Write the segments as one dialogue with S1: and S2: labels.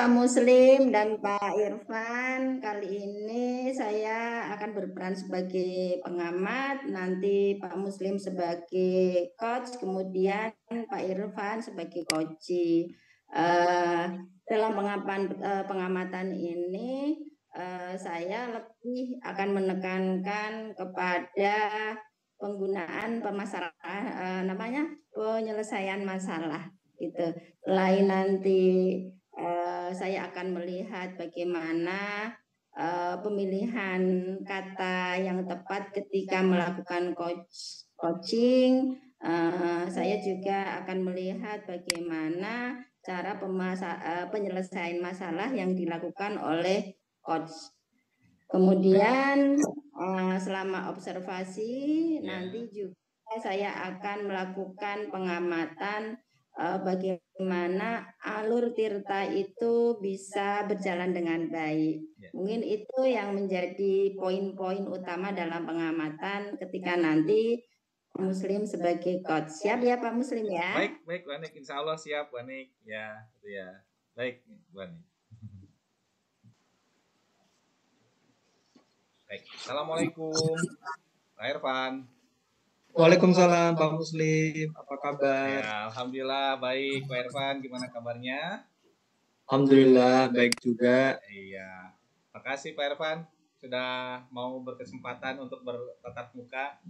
S1: Pak Muslim dan Pak Irfan. Kali ini saya akan berperan sebagai pengamat, nanti Pak Muslim sebagai coach, kemudian Pak Irfan sebagai coach. Dalam pengamatan ini saya lebih akan menekankan kepada penggunaan penyelesaian masalah gitu. Selain nanti saya akan melihat bagaimana pemilihan kata yang tepat ketika melakukan coaching. Saya juga akan melihat bagaimana cara penyelesaian masalah yang dilakukan oleh coach. Kemudian selama observasi nanti juga saya akan melakukan pengamatan bagaimana alur Tirta itu bisa berjalan dengan baik. Mungkin itu yang menjadi poin-poin utama dalam pengamatan ketika nanti Muslim sebagai coach. Siap ya Pak Muslim ya?
S2: Baik Bu Anik, insya Allah siap Bu Anik. Ya, itu ya. Baik Bu Anik. Baik, Assalamualaikum Pak Irfan.
S3: Waalaikumsalam Pak Muslim, apa kabar?
S2: Ya, alhamdulillah baik Pak Irfan, gimana kabarnya?
S3: Alhamdulillah baik juga.
S2: Iya, makasih Pak Irfan sudah mau berkesempatan untuk bertatap muka.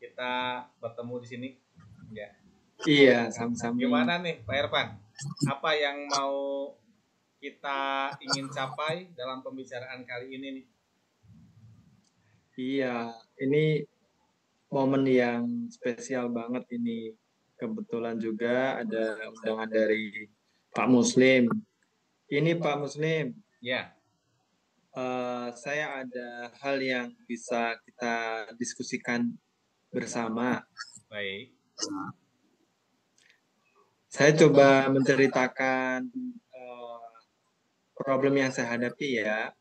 S2: Kita bertemu di sini. Ya.
S3: Iya, sama-sama.
S2: Gimana nih Pak Irfan? Apa yang mau kita ingin capai dalam pembicaraan kali ini nih?
S3: Iya, ini momen yang spesial banget ini. Kebetulan juga ada undangan dari Pak Muslim. Ini Pak Muslim.
S2: Ya.
S3: Saya ada hal yang bisa kita diskusikan bersama.
S2: Baik.
S3: Saya coba menceritakan problem yang saya hadapi ya.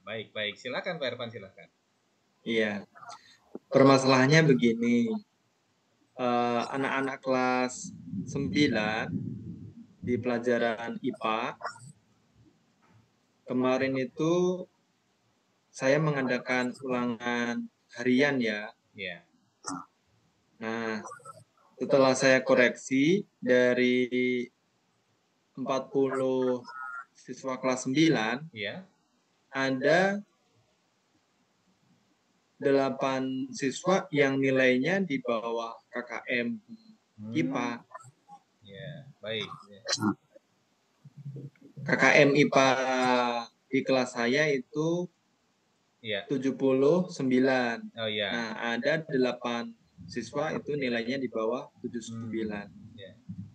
S2: Baik. Silakan Pak Irfan, silakan.
S3: Iya. Permasalahannya begini. Anak-anak kelas 9 di pelajaran IPA kemarin itu saya mengadakan ulangan harian ya.
S2: Iya.
S3: Nah, setelah saya koreksi dari 40 siswa kelas 9,
S2: iya,
S3: ada 8 siswa yang nilainya di bawah KKM IPA.
S2: Ya, baik.
S3: KKM IPA di kelas saya itu 79.
S2: Oh iya.
S3: Nah, ada 8 siswa itu nilainya di bawah 79.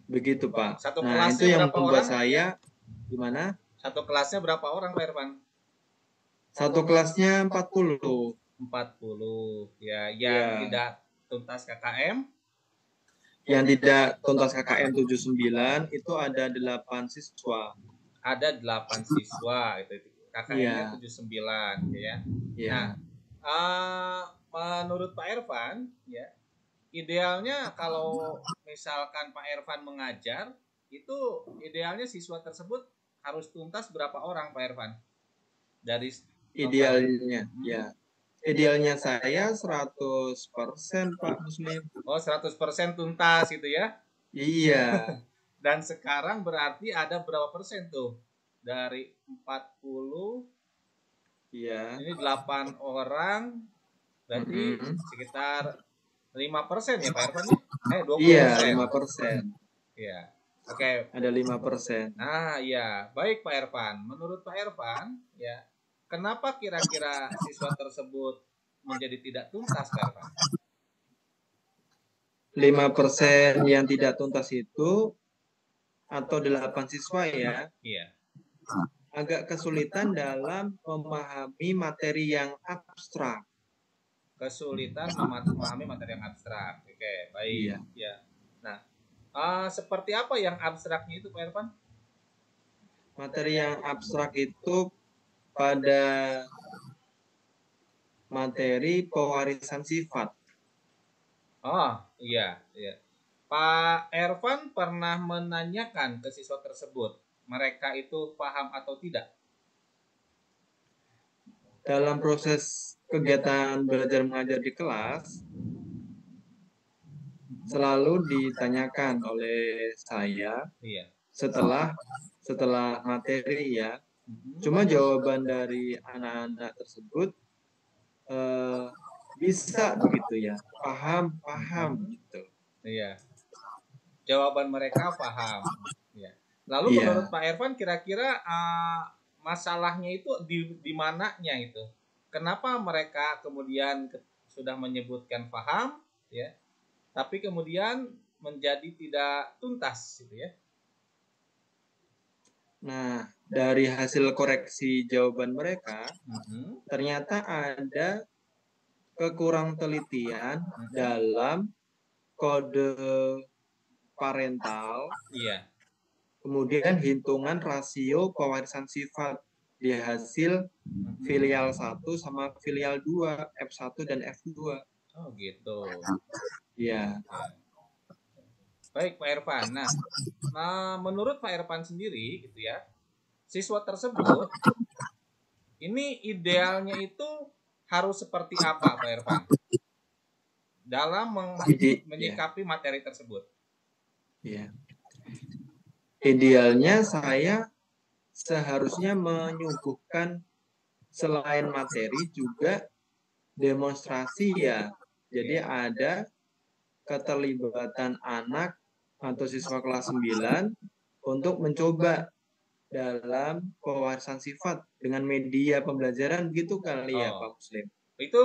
S3: Begitu, Pak.
S2: Satu
S3: nah, itu yang membuat saya gimana?
S2: Satu kelasnya berapa orang, Pak Irfan?
S3: Satu kelasnya 40.
S2: 40. Ya, yang tidak tuntas KKM?
S3: Yang tidak tuntas KKM 79 itu ada 8 siswa.
S2: Ada 8 siswa itu. KKM-nya 79 ya.
S3: Iya.
S2: Nah, menurut Pak Irfan ya, idealnya kalau misalkan Pak Irfan mengajar, itu idealnya siswa tersebut harus tuntas berapa orang Pak Irfan? Dari
S3: idealnya ya. Idealnya saya 100% Pak Muslim.
S2: Oh, 100% tuntas gitu ya?
S3: Iya.
S2: Dan sekarang berarti ada berapa persen tuh? Dari 40,
S3: iya.
S2: Ini 8 orang, berarti sekitar 5% ya Pak Irfan? 20%.
S3: Iya, 5%.
S2: Iya. Oke.
S3: Ada 5%.
S2: Nah, iya. Baik Pak Irfan. Menurut Pak Irfan, ya, kenapa kira-kira siswa tersebut menjadi tidak tuntas Pak Irfan?
S3: 5% yang tidak tuntas itu atau 8 siswa ya.
S2: Iya.
S3: Agak kesulitan dalam memahami materi yang abstrak.
S2: Kesulitan memahami materi yang abstrak. Oke, baik.
S3: Iya.
S2: Ya. Nah, seperti apa yang abstraknya itu Pak Irfan?
S3: Materi yang abstrak itu pada materi pewarisan sifat.
S2: Oh, iya. Pak Irfan pernah menanyakan ke siswa tersebut mereka itu paham atau tidak?
S3: Dalam proses kegiatan belajar mengajar di kelas, selalu ditanyakan oleh saya
S2: Iya.
S3: setelah materi ya.
S2: Mhm.
S3: Cuma jawaban dari anak-anak tersebut bisa begitu ya, paham gitu.
S2: Iya. Jawaban mereka paham. Ya. Lalu
S3: Iya.
S2: menurut Pak Ervan kira-kira masalahnya itu di mananya itu? Kenapa mereka kemudian sudah menyebutkan paham, ya, tapi kemudian menjadi tidak tuntas, gitu ya?
S3: Nah, dari hasil koreksi jawaban mereka,
S2: Mhm.
S3: ternyata ada kekurang telitian dalam kode parental,
S2: Iya.
S3: kemudian hitungan rasio pewarisan sifat di hasil filial 1 sama filial 2, F1 dan F2.
S2: Oh gitu.
S3: Iya.
S2: Ya. Baik Pak Ervan. Nah, menurut Pak Ervan sendiri gitu ya, siswa tersebut ini idealnya itu harus seperti apa Pak Ervan dalam menyikapi materi tersebut?
S3: Iya. Idealnya saya seharusnya menyuguhkan selain materi juga demonstrasi ya. Jadi ada keterlibatan anak atau siswa kelas 9 untuk mencoba dalam pewarisan sifat dengan media pembelajaran gitu kali ya Pak Muslim.
S2: Itu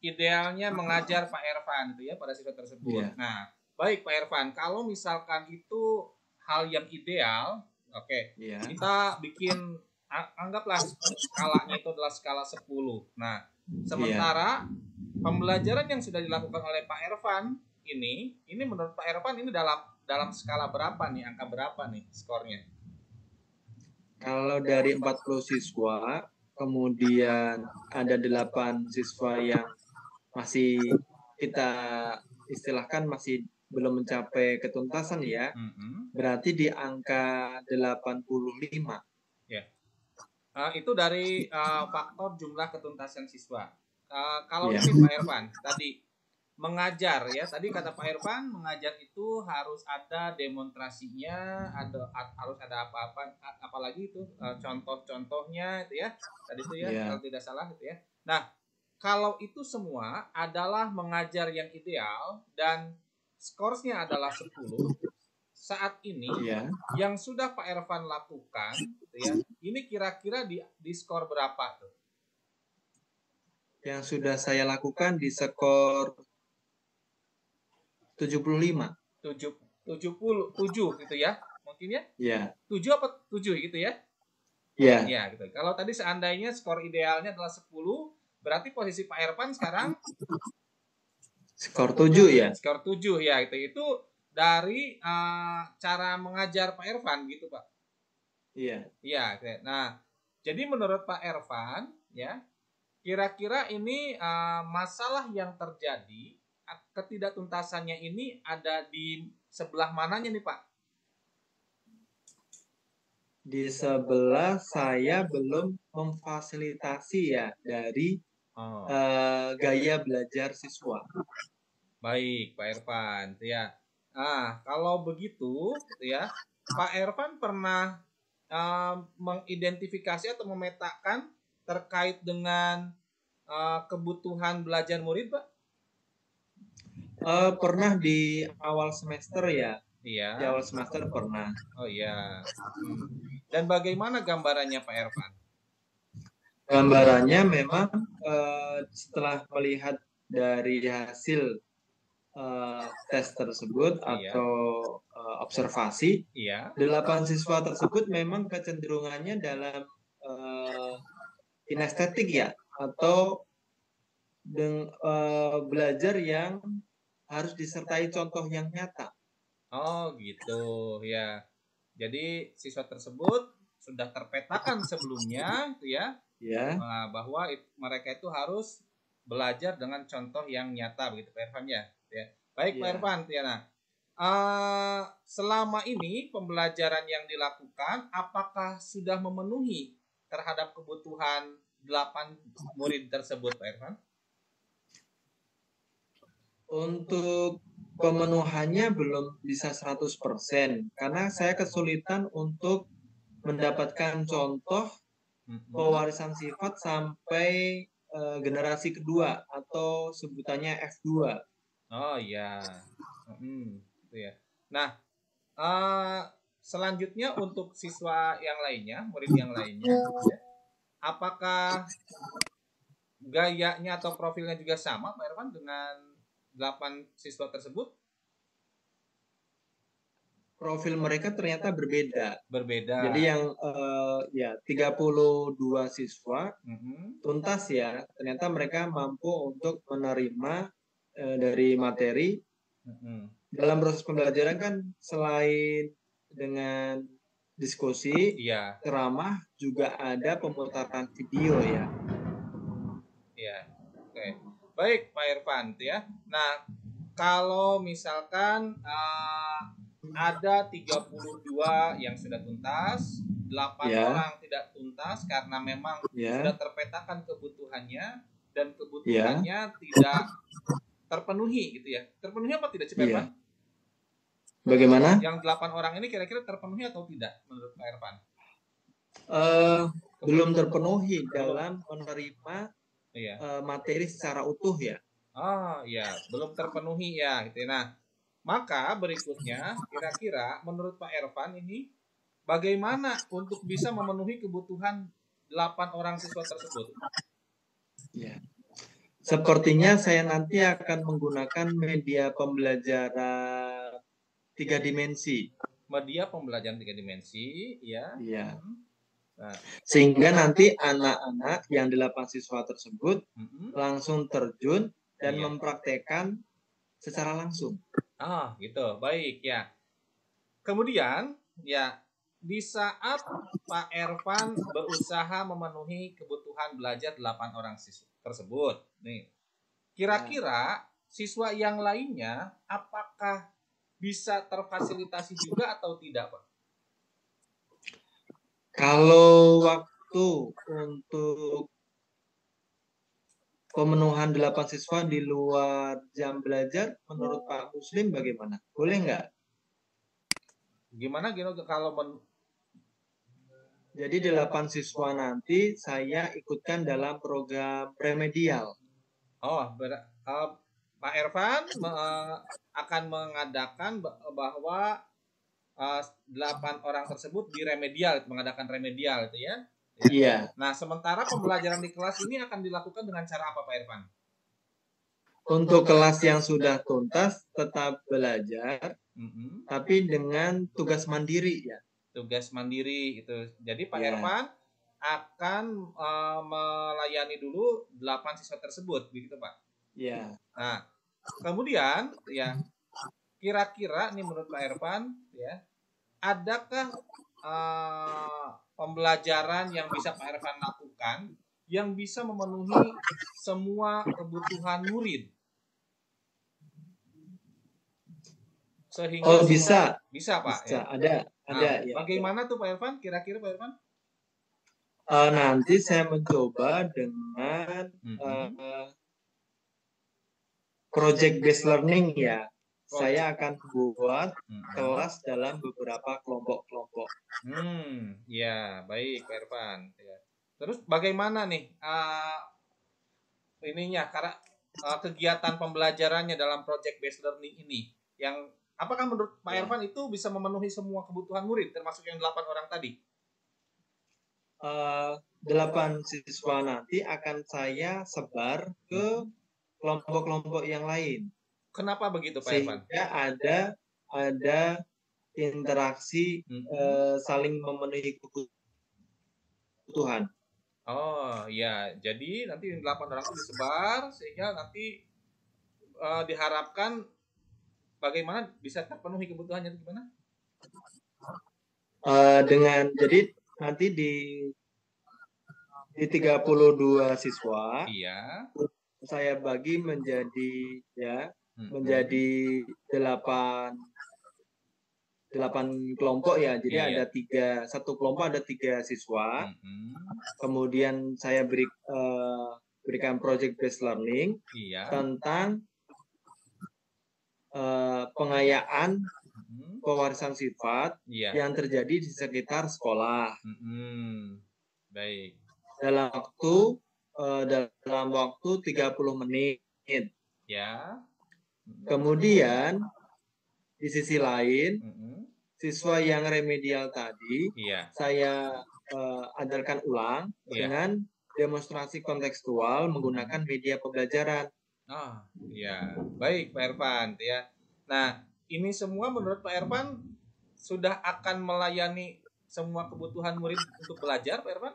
S2: idealnya mengajar Pak Ervan itu ya pada siswa tersebut.
S3: Iya.
S2: Nah, baik Pak Ervan, kalau misalkan itu hal yang ideal, oke.
S3: Iya.
S2: Kita bikin anggaplah skalanya itu adalah skala 10. Nah, sementara pembelajaran yang sudah dilakukan oleh Pak Ervan ini menurut Pak Ervan ini dalam skala berapa nih? Angka berapa nih skornya?
S3: Kalau dari 40 siswa, kemudian ada 8 siswa yang masih kita istilahkan masih belum mencapai ketuntasan ya, berarti di angka 85.
S2: Ya. Itu dari faktor jumlah ketuntasan siswa. Kalau ini Pak Ervan, tadi mengajar ya, tadi kata Pak Ervan mengajar itu harus ada demonstrasinya, harus ada apa-apa, apalagi itu contoh-contohnya itu ya, tadi itu ya kalau tidak salah itu ya. Nah, kalau itu semua adalah mengajar yang ideal dan skorsnya adalah 10, saat ini yang sudah Pak Ervan lakukan gitu ya, ini kira-kira di skor berapa tuh?
S3: Yang sudah saya lakukan di skor 75.
S2: 77 gitu ya. Mungkin ya?
S3: Iya.
S2: 7 apa 7 gitu ya?
S3: Iya.
S2: Iya gitu. Kalau tadi seandainya skor idealnya adalah 10, berarti posisi Pak Ervan sekarang
S3: skor 7 ya.
S2: Skor 7 ya gitu. Itu dari cara mengajar Pak Ervan gitu, Pak.
S3: Iya.
S2: Iya, nah, jadi menurut Pak Ervan ya, kira-kira ini masalah yang terjadi, ketidaktuntasannya ini ada di sebelah mananya nih Pak?
S3: Di sebelah saya belum memfasilitasi ya dari gaya belajar siswa.
S2: Baik Pak Ervan ya. Nah, kalau begitu ya, Pak Ervan pernah mengidentifikasi atau memetakan terkait dengan kebutuhan belajar murid, Pak?
S3: Pernah di awal semester ya.
S2: Iya.
S3: Di awal semester pernah.
S2: Oh iya. Dan bagaimana gambarannya Pak Ervan?
S3: Gambarannya memang setelah melihat dari hasil tes tersebut atau observasi, 8 siswa tersebut memang kecenderungannya dalam kinestetik ya, atau belajar yang harus disertai contoh yang nyata.
S2: Oh gitu ya. Jadi siswa tersebut sudah terpetakan sebelumnya ya, bahwa mereka itu harus belajar dengan contoh yang nyata begitu Pak Ervan ya. Baik Pak Ervan ya. Nah, selama ini pembelajaran yang dilakukan apakah sudah memenuhi terhadap kebutuhan 8 murid tersebut, Pak Irfan?
S3: Untuk pemenuhannya belum bisa 100% karena saya kesulitan untuk mendapatkan contoh pewarisan sifat sampai generasi kedua atau sebutannya F2.
S2: Oh iya. Itu ya. Nah, selanjutnya untuk siswa yang lainnya, murid yang lainnya, ya, apakah gayanya atau profilnya juga sama, Pak Irfan, dengan 8 siswa tersebut?
S3: Profil mereka ternyata berbeda.
S2: Berbeda.
S3: Jadi yang 32 siswa tuntas ya, ternyata mereka mampu untuk menerima dari materi. Dalam proses pembelajaran kan selain dengan diskusi, ceramah, juga ada pemutaran video ya.
S2: Iya. Oke. Baik, Pak Irfan, ya. Nah, kalau misalkan ada 32 yang sudah tuntas, 8 orang tidak tuntas karena memang sudah terpetakan kebutuhannya dan kebutuhannya tidak terpenuhi gitu ya. Terpenuhi apa tidak, Pak Irfan?
S3: Bagaimana?
S2: Yang 8 orang ini kira-kira terpenuhi atau tidak menurut Pak Irfan?
S3: Belum terpenuhi dalam menerima materi secara utuh ya.
S2: Oh iya, belum terpenuhi ya gitu ya. Nah, maka berikutnya kira-kira menurut Pak Irfan ini bagaimana untuk bisa memenuhi kebutuhan 8 orang siswa tersebut?
S3: Ya. Sepertinya saya nanti akan menggunakan media pembelajaran 3 dimensi.
S2: Media pembelajaran 3 dimensi, ya.
S3: Iya. Nah, sehingga nanti anak-anak yang 8 siswa tersebut langsung terjun dan mempraktekkan secara langsung.
S2: Gitu. Baik ya. Kemudian ya di saat Pak Irfan berusaha memenuhi kebutuhan belajar 8 orang siswa tersebut, nih. Kira-kira siswa yang lainnya apakah bisa terfasilitasi juga atau tidak, Pak?
S3: Kalau waktu untuk pemenuhan 8 siswa di luar jam belajar, menurut Pak Muslim bagaimana? Boleh nggak?
S2: Gimana kalau
S3: Jadi 8 siswa nanti saya ikutkan dalam program remedial.
S2: Pak Irfan akan mengadakan bahwa 8 orang tersebut di remedial, mengadakan remedial itu ya.
S3: Iya.
S2: Nah, sementara pembelajaran di kelas ini akan dilakukan dengan cara apa, Pak Irfan?
S3: Untuk kelas yang sudah tuntas tetap belajar, tapi dengan tugas mandiri ya.
S2: Tugas mandiri itu. Jadi Pak Irfan akan melayani dulu 8 siswa tersebut, begitu Pak?
S3: Iya.
S2: Nah, kemudian ya kira-kira nih menurut Pak Irfan ya, adakah pembelajaran yang bisa Pak Irfan lakukan yang bisa memenuhi semua kebutuhan murid? Sehingga bisa Pak.
S3: Bisa, ya. Ada.
S2: Ya. Bagaimana tuh Pak Irfan? Kira-kira Pak Irfan?
S3: Nanti saya mencoba dengan project based learning ya. Saya akan buat kelas dalam beberapa kelompok-kelompok.
S2: Ya baik Pak Irfan. Ya. Terus bagaimana nih karena kegiatan pembelajarannya dalam project based learning ini? Yang apakah menurut Pak Irfan itu bisa memenuhi semua kebutuhan murid termasuk yang 8 orang tadi?
S3: 8 siswa nanti akan saya sebar ke kelompok-kelompok yang lain.
S2: Kenapa begitu Pak Irfan?
S3: Sehingga ada interaksi saling memenuhi kebutuhan.
S2: Oh ya, jadi nanti 8 orang itu disebar sehingga nanti diharapkan bagaimana bisa terpenuhi kebutuhannya itu gimana?
S3: Jadi nanti di 32 siswa, saya bagi menjadi menjadi 8 8 kelompok ya. Jadi
S2: Iya.
S3: ada satu kelompok ada 3 siswa. Kemudian saya berikan project based learning
S2: Iya.
S3: tentang pengayaan pewarisan sifat
S2: Iya.
S3: yang terjadi di sekitar sekolah.
S2: Baik.
S3: Dalam waktu 30 menit.
S2: Ya.
S3: Kemudian di sisi lain, siswa yang remedial tadi
S2: Iya.
S3: saya ajarkan ulang dengan demonstrasi kontekstual menggunakan media pembelajaran.
S2: Ya, baik Pak Ervan ya. Nah, ini semua menurut Pak Ervan sudah akan melayani semua kebutuhan murid untuk belajar, Pak Ervan?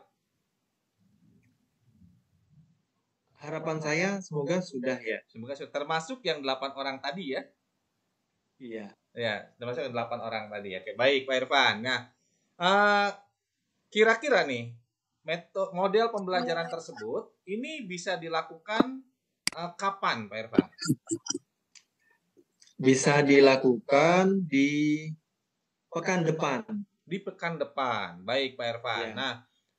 S3: Harapan saya semoga sudah ya.
S2: Semoga sudah, termasuk yang 8 orang tadi ya.
S3: Iya.
S2: Ya, termasuk yang 8 orang tadi ya. Oke, baik Pak Ervan. Nah, kira-kira nih model pembelajaran tersebut ini bisa dilakukan kapan, Pak Ervan?
S3: Bisa dilakukan di pekan depan.
S2: Di pekan depan, baik Pak Ervan.
S3: Ya.
S2: Nah,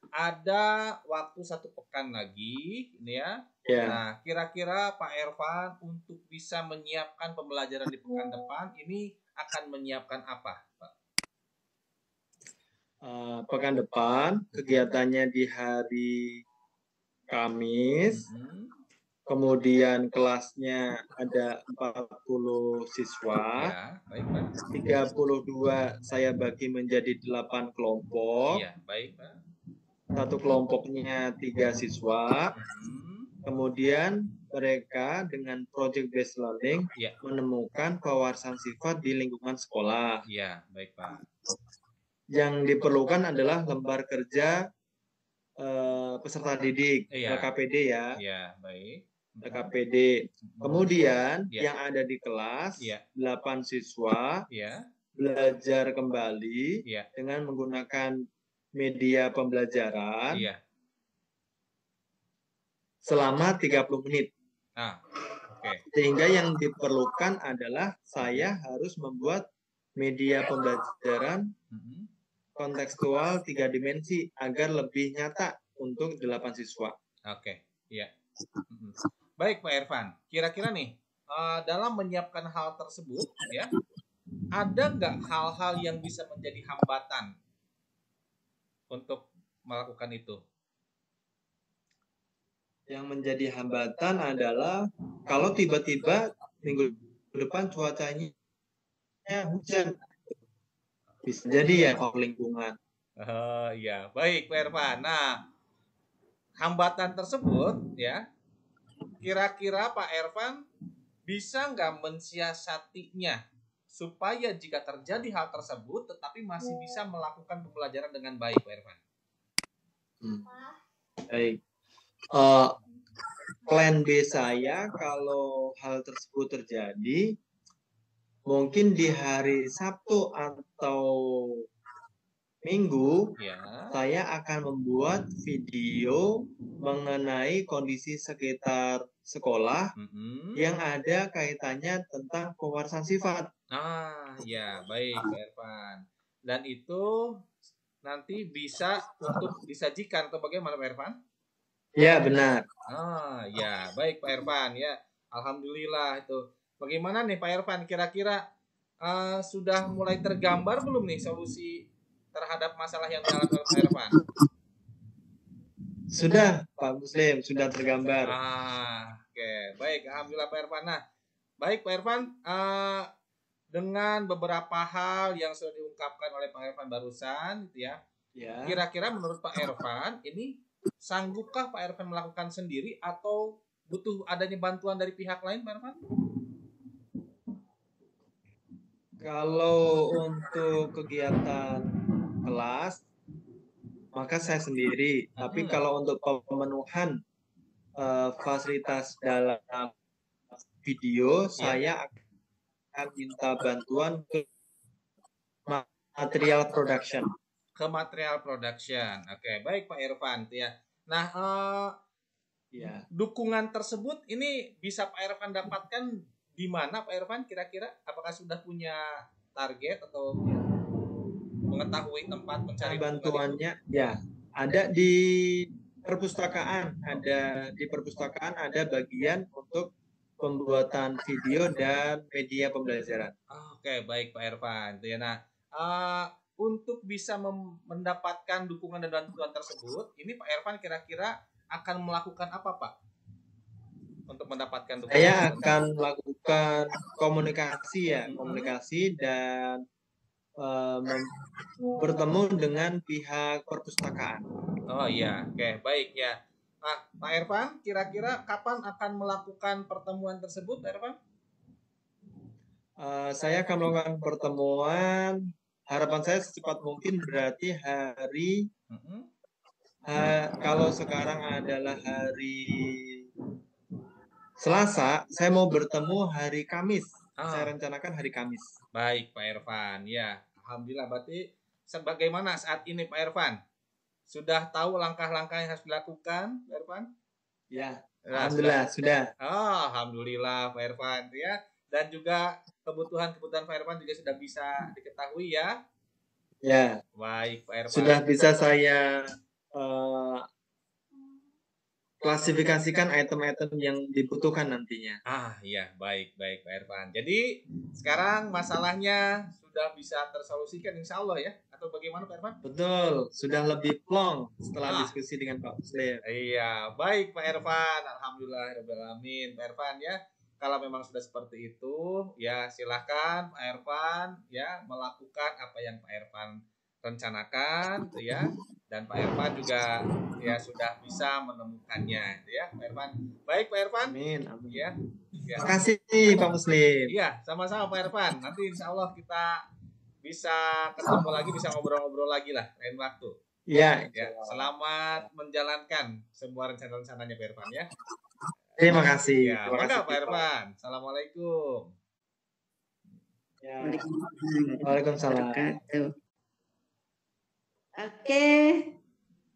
S2: ada waktu 1 pekan lagi, ini ya.
S3: Ya.
S2: Nah, kira-kira Pak Ervan untuk bisa menyiapkan pembelajaran di pekan depan ini akan menyiapkan apa, Pak?
S3: Pekan depan kegiatannya di hari Kamis. Kemudian kelasnya ada 40 siswa.
S2: Ya, baik Pak.
S3: 32 saya bagi menjadi 8 kelompok.
S2: Iya, baik Pak.
S3: Satu kelompoknya 3 siswa. Kemudian mereka dengan project based learning menemukan pewarisan sifat di lingkungan sekolah.
S2: Iya, baik Pak.
S3: Yang diperlukan adalah lembar kerja peserta didik, LKPD ya.
S2: Iya, baik.
S3: LKPD. Kemudian yang ada di kelas 8 siswa belajar kembali dengan menggunakan media pembelajaran selama 30 menit. Sehingga yang diperlukan adalah saya harus membuat media pembelajaran kontekstual 3 dimensi agar lebih nyata untuk 8 siswa.
S2: Baik Pak Ervan, kira-kira nih dalam menyiapkan hal tersebut ya, ada nggak hal-hal yang bisa menjadi hambatan untuk melakukan itu?
S3: Yang menjadi hambatan adalah kalau tiba-tiba minggu depan cuacanya hujan, bisa jadi ya lingkungan.
S2: Ya, baik Pak Ervan. Nah, hambatan tersebut ya, kira-kira Pak Ervan bisa nggak mensiasatinya supaya jika terjadi hal tersebut tetapi masih bisa melakukan pembelajaran dengan baik, Pak Ervan?
S3: Baik. Plan B saya kalau hal tersebut terjadi mungkin di hari Sabtu atau Minggu saya akan membuat video mengenai kondisi sekitar sekolah yang ada kaitannya tentang pewarisan sifat.
S2: Ya, baik Pak Ervan. Dan itu nanti bisa untuk disajikan atau bagaimana Pak Ervan?
S3: Ya, benar.
S2: Ya, baik Pak Ervan ya. Alhamdulillah itu. Bagaimana nih Pak Ervan, kira-kira sudah mulai tergambar belum nih solusi terhadap masalah yang dialami oleh Pak Ervan?
S3: Sudah, Pak Muslim, sudah tergambar.
S2: Baik, alhamdulillah Pak Ervan. Nah, baik Pak Ervan, dengan beberapa hal yang sudah diungkapkan oleh Pak Ervan barusan, gitu ya. Kira-kira menurut Pak Ervan, ini sanggupkah Pak Ervan melakukan sendiri atau butuh adanya bantuan dari pihak lain, Pak Ervan?
S3: Kalau untuk kegiatan kelas, maka saya sendiri. Tapi kalau untuk pemenuhan fasilitas dalam video, saya akan minta bantuan ke material production.
S2: Ke material production. Baik Pak Ervan ya. Nah, dukungan tersebut ini bisa Pak Ervan dapatkan di mana Pak Ervan kira-kira? Apakah sudah punya target atau mengetahui tempat mencari dukungan itu?
S3: Bantuannya ya ada di perpustakaan, ada bagian untuk pembuatan video dan media pembelajaran.
S2: Oke, baik Pak Ervan. Ya, nah, untuk bisa mendapatkan dukungan dan bantuan tersebut, ini Pak Ervan kira-kira akan melakukan apa, Pak? Untuk mendapatkan dukungan.
S3: Saya akan melakukan komunikasi dan bertemu dengan pihak perpustakaan.
S2: Oh iya, oke, baik ya. Pak Ervan, kira-kira kapan akan melakukan pertemuan tersebut, Pak Ervan?
S3: Saya akan melakukan pertemuan, harapan saya secepat mungkin, berarti hari kalau sekarang adalah hari Selasa, saya mau bertemu hari Kamis. Saya rencanakan hari Kamis.
S2: Baik Pak Ervan, ya alhamdulillah. Berarti sebagaimana saat ini Pak Ervan sudah tahu langkah-langkah yang harus dilakukan, Pak Ervan?
S3: Ya, alhamdulillah sudah.
S2: Alhamdulillah Pak Ervan ya. Dan juga kebutuhan Pak Ervan juga sudah bisa diketahui ya.
S3: Ya.
S2: Baik Pak Ervan.
S3: Sudah bisa saya klasifikasikan item-item yang dibutuhkan nantinya.
S2: Iya, baik Pak Ervan. Jadi sekarang masalahnya sudah bisa tersolusikan insya Allah ya? Atau bagaimana Pak Ervan?
S3: Betul, sudah lebih plong setelah diskusi dengan Pak Muslim.
S2: Iya, baik Pak Ervan. Alhamdulillahirrahmanirrahim. Pak Ervan ya, kalau memang sudah seperti itu, ya silahkan Pak Ervan ya melakukan apa yang Pak Ervan rencanakan, gitu ya. Dan Pak Ervan juga ya sudah bisa menemukannya, gitu ya, Pak Ervan. Baik Pak Ervan.
S3: Amin.
S2: Ya.
S3: Terima kasih Pak Muslim.
S2: Iya, sama-sama Pak Ervan. Nanti insya Allah kita bisa ketemu lagi, bisa ngobrol-ngobrol lagi lah lain waktu.
S3: Iya.
S2: Ya, selamat menjalankan semua rencana-rencananya Pak Ervan ya.
S3: Terima kasih.
S2: Ya, mangga Pak Ervan. Assalamualaikum.
S3: Ya. Waalaikumsalam.
S1: Oke,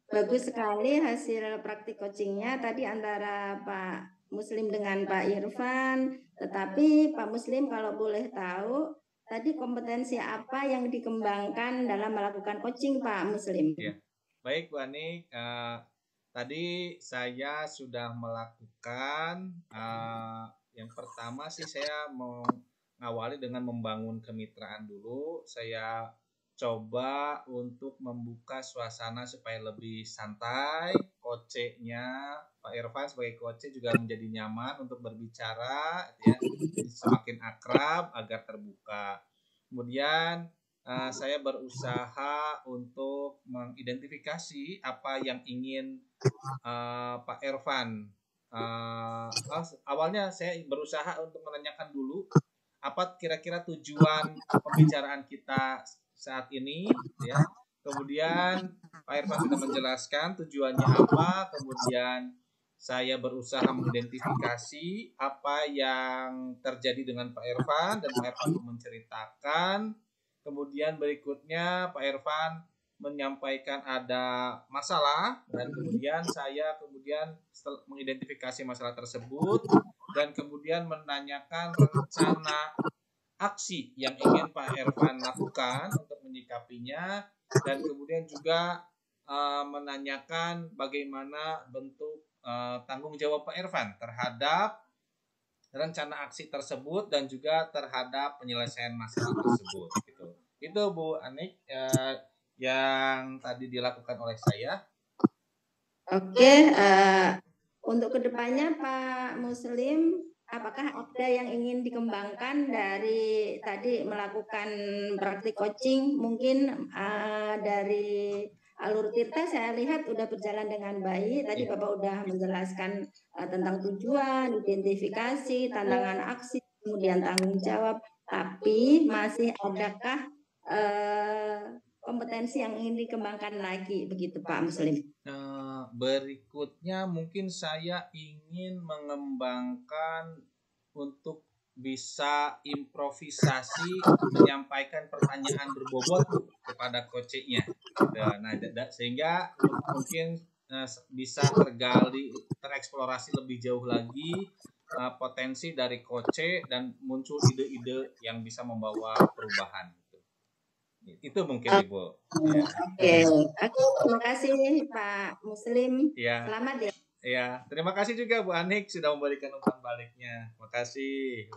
S1: bagus sekali hasil praktik coachingnya tadi antara Pak Muslim dengan Pak Irfan. Tetapi Pak Muslim kalau boleh tahu, tadi kompetensi apa yang dikembangkan dalam melakukan coaching Pak Muslim?
S2: Ya. Baik Bu Ani, tadi saya sudah melakukan yang pertama sih saya mengawali dengan membangun kemitraan dulu. Saya coba untuk membuka suasana supaya lebih santai. Coachnya Pak Irfan sebagai coach juga menjadi nyaman untuk berbicara, ya, semakin akrab agar terbuka. Kemudian saya berusaha untuk mengidentifikasi apa yang ingin Pak Irfan. Awalnya saya berusaha untuk menanyakan dulu apa kira-kira tujuan pembicaraan kita saat ini, ya. Kemudian Pak Irfan sudah menjelaskan tujuannya apa, kemudian saya berusaha mengidentifikasi apa yang terjadi dengan Pak Irfan dan Pak Irfan menceritakan. Kemudian berikutnya Pak Irfan menyampaikan ada masalah dan kemudian saya mengidentifikasi masalah tersebut dan kemudian menanyakan rencana aksi yang ingin Pak Irfan lakukan untuk menyikapinya dan kemudian juga menanyakan bagaimana bentuk tanggung jawab Pak Irfan terhadap rencana aksi tersebut dan juga terhadap penyelesaian masalah tersebut. Gitu. Itu Bu Anik yang tadi dilakukan oleh saya.
S1: Oke, untuk kedepannya Pak Muslim, apakah ada yang ingin dikembangkan dari tadi melakukan praktik coaching? Mungkin dari alur Tirta saya lihat udah berjalan dengan baik. Tadi Bapak udah menjelaskan tentang tujuan, identifikasi, tantangan aksi, kemudian tanggung jawab. Tapi masih adakah kompetensi yang ingin dikembangkan lagi begitu Pak Muslim?
S2: Berikutnya mungkin saya ingin mengembangkan untuk bisa improvisasi menyampaikan pertanyaan berbobot kepada coachnya. Nah, sehingga mungkin bisa tereksplorasi lebih jauh lagi potensi dari coach dan muncul ide-ide yang bisa membawa perubahan. Gitu. Itu mungkin Ibu.
S1: Oke, terima kasih Pak Muslim.
S2: Ya.
S1: Selamat ya.
S2: Ya, terima kasih juga Bu Anik sudah memberikan umpan baliknya. Terima kasih.